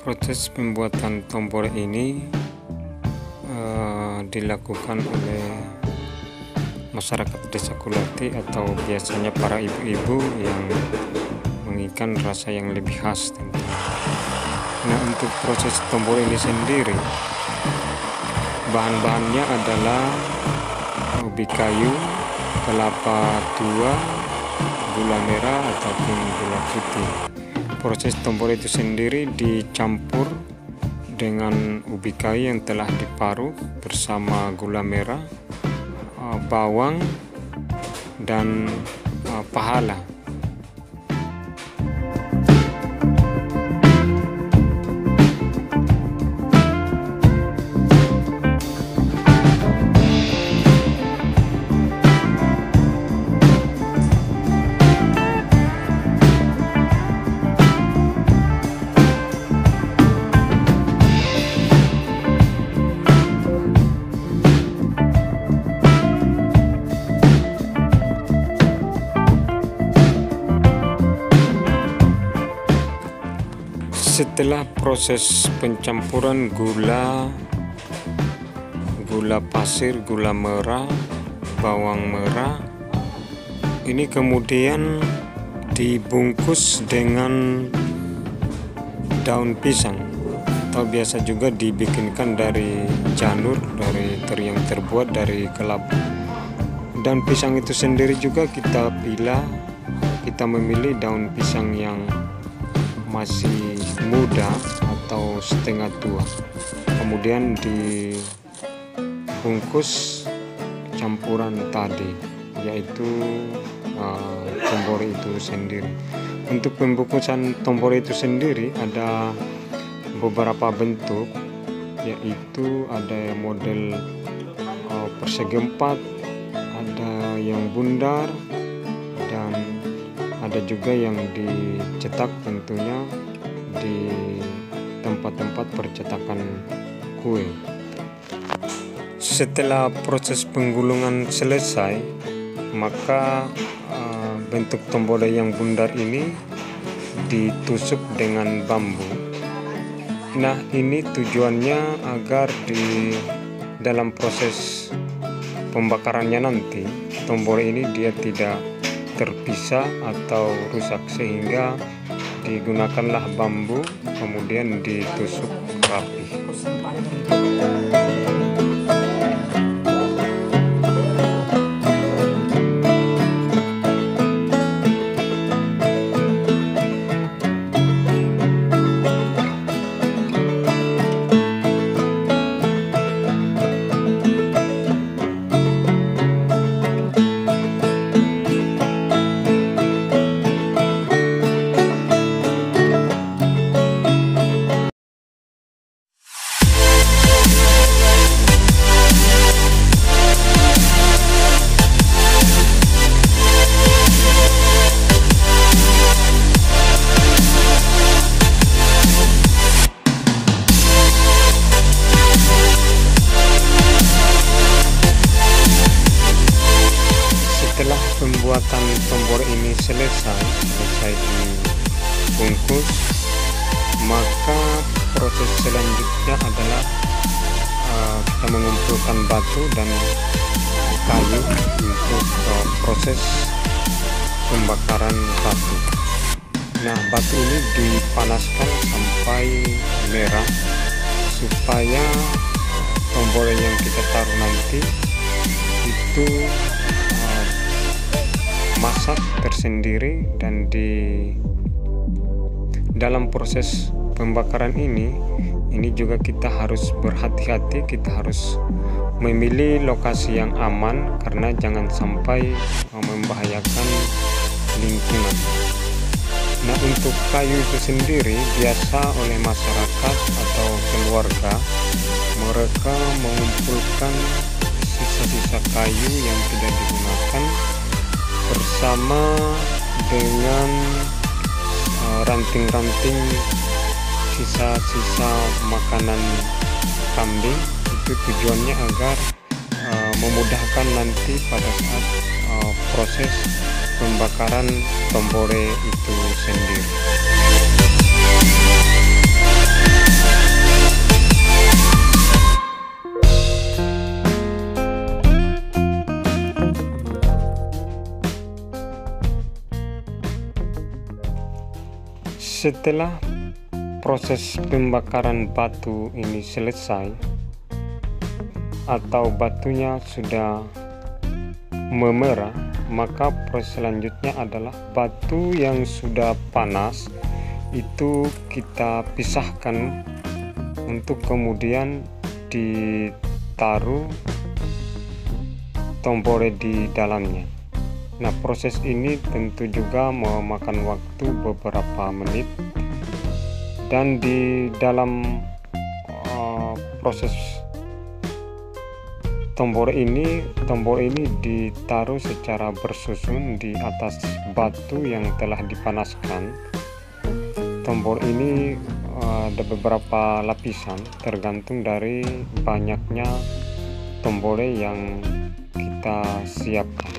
Proses pembuatan tombol ini dilakukan oleh masyarakat Desa Kulati atau biasanya para ibu-ibu yang menginginkan rasa yang lebih khas tentunya. Nah, untuk proses tombol ini sendiri, bahan-bahannya adalah ubi kayu, kelapa tua, gula merah ataupun gula putih. Proses tombol itu sendiri dicampur dengan ubi kayu yang telah diparut bersama gula merah, bawang, dan pahala. Setelah proses pencampuran gula pasir, gula merah, bawang merah, ini kemudian dibungkus dengan daun pisang atau biasa juga dibikinkan dari janur, yang terbuat dari kelapa. Daun pisang itu sendiri juga kita pilih, kita memilih daun pisang yang masih muda atau setengah tua, kemudian dibungkus campuran tadi, yaitu tombol itu sendiri. Untuk pembungkusan tombol itu sendiri ada beberapa bentuk, yaitu ada model persegi empat, ada yang bundar, dan ada juga yang dicetak tentunya di tempat-tempat percetakan kue. Setelah proses penggulungan selesai, maka bentuk tombol yang bundar ini ditusuk dengan bambu. Nah, ini tujuannya agar di dalam proses pembakarannya nanti tombol ini dia tidak terpisah atau rusak, sehingga digunakanlah bambu kemudian ditusuk rapi. Setelah pembuatan tombol ini selesai dibungkus, maka proses selanjutnya adalah kita mengumpulkan batu dan kayu untuk proses pembakaran batu. Nah, batu ini dipanaskan sampai merah supaya tombol yang kita taruh nanti itu masak tersendiri. Dan di dalam proses pembakaran ini juga kita harus berhati-hati, kita harus memilih lokasi yang aman karena jangan sampai membahayakan lingkungan. Nah, untuk kayu itu sendiri biasa oleh masyarakat atau keluarga, mereka mengumpulkan sisa-sisa kayu yang tidak digunakan bersama dengan ranting-ranting sisa-sisa makanan kambing. Itu tujuannya agar memudahkan nanti pada saat proses pembakaran tombore itu sendiri. Setelah proses pembakaran batu ini selesai atau batunya sudah memerah, maka proses selanjutnya adalah batu yang sudah panas itu kita pisahkan untuk kemudian ditaruh tombore di dalamnya. Nah, proses ini tentu juga memakan waktu beberapa menit, dan di dalam proses tombor ini ditaruh secara bersusun di atas batu yang telah dipanaskan. Tombor ini ada beberapa lapisan tergantung dari banyaknya tombore yang kita siapkan.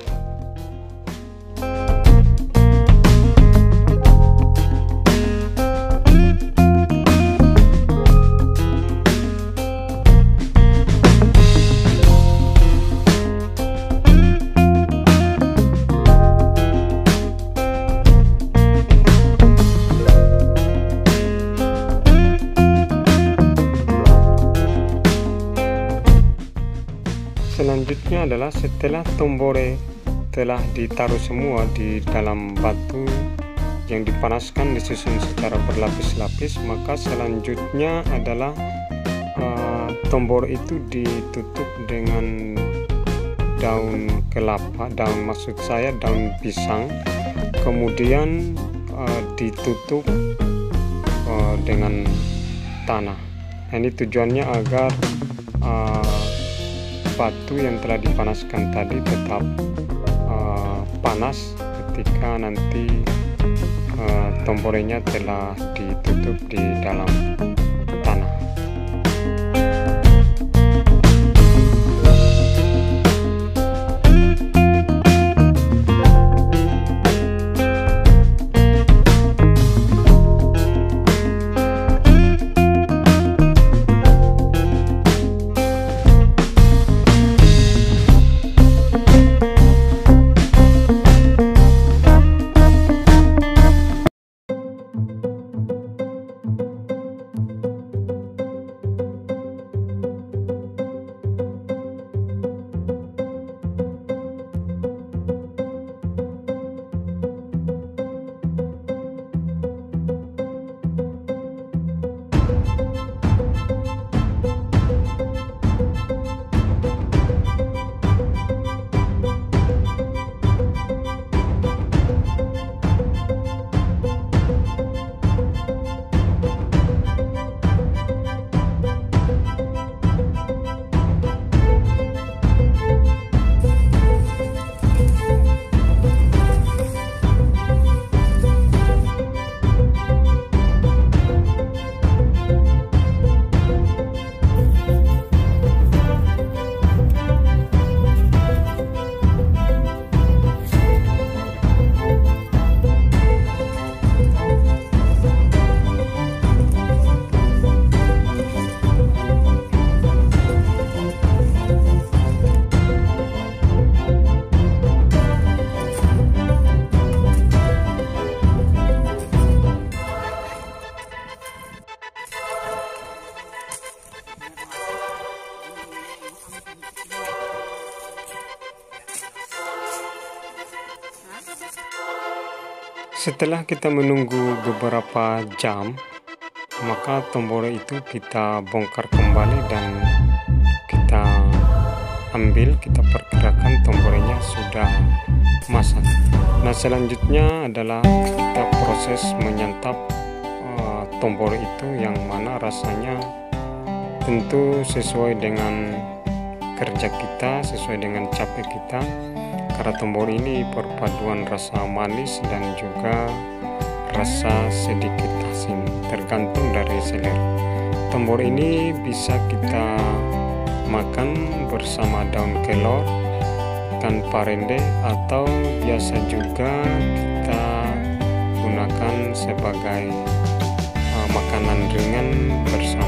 Selanjutnya adalah setelah tombore telah ditaruh semua di dalam batu yang dipanaskan disusun secara berlapis-lapis, maka selanjutnya adalah tombor itu ditutup dengan daun kelapa, daun pisang, kemudian ditutup dengan tanah. Nah, ini tujuannya agar batu yang telah dipanaskan tadi tetap panas ketika nanti tomborenya telah ditutup di dalam tanah. Setelah kita menunggu beberapa jam, maka tombol itu kita bongkar kembali dan kita ambil, kita perkirakan tombolnya sudah masak. Nah, selanjutnya adalah kita proses menyantap tombol itu, yang mana rasanya tentu sesuai dengan kerja kita, sesuai dengan capek kita. Karena tombol ini perpaduan rasa manis dan juga rasa sedikit asin, tergantung dari selera. Tombol ini bisa kita makan bersama daun kelor, ikan parende, atau biasa juga kita gunakan sebagai makanan ringan bersama